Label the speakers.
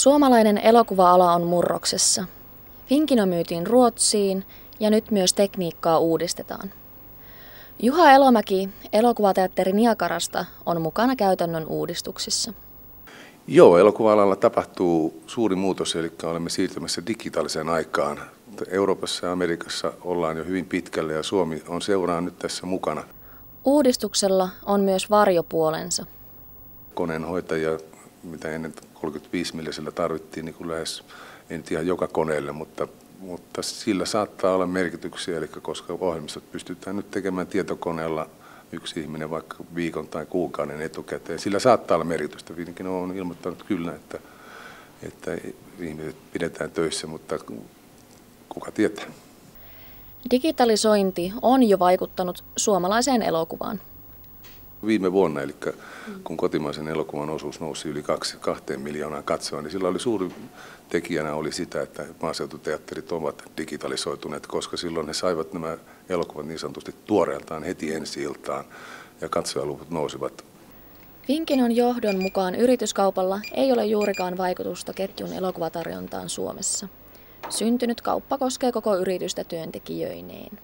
Speaker 1: Suomalainen elokuva-ala on murroksessa. Finkino myytiin Ruotsiin ja nyt myös tekniikkaa uudistetaan. Juha Elomäki Elokuvateatteri Niagarasta on mukana käytännön uudistuksissa.
Speaker 2: Joo, elokuva-alalla tapahtuu suuri muutos, eli olemme siirtymässä digitaaliseen aikaan. Euroopassa ja Amerikassa ollaan jo hyvin pitkälle ja Suomi on seuraa nyt tässä mukana.
Speaker 1: Uudistuksella on myös varjopuolensa.
Speaker 2: Koneenhoitajia, mitä ennen 35 millisellä tarvittiin, niin kuin lähes, ei nyt ihan joka koneelle, mutta sillä saattaa olla merkityksiä, eli koska ohjelmistot pystytään nyt tekemään tietokoneella yksi ihminen vaikka viikon tai kuukauden etukäteen. Sillä saattaa olla merkitystä. Finkino on ilmoittanut kyllä, että ihmiset pidetään töissä, mutta kuka tietää.
Speaker 1: Digitalisointi on jo vaikuttanut suomalaiseen elokuvaan.
Speaker 2: Viime vuonna, eli kun kotimaisen elokuvan osuus nousi yli 2 miljoonaa katsoa, niin sillä oli suuri tekijänä oli sitä, että maaseututeatterit ovat digitalisoituneet, koska silloin he saivat nämä elokuvat niin sanotusti tuoreeltaan heti ensi-iltaan ja katsojaluvut nousivat.
Speaker 1: Finkinon johdon mukaan yrityskaupalla ei ole juurikaan vaikutusta ketjun elokuvatarjontaan Suomessa. Syntynyt kauppa koskee koko yritystä työntekijöineen.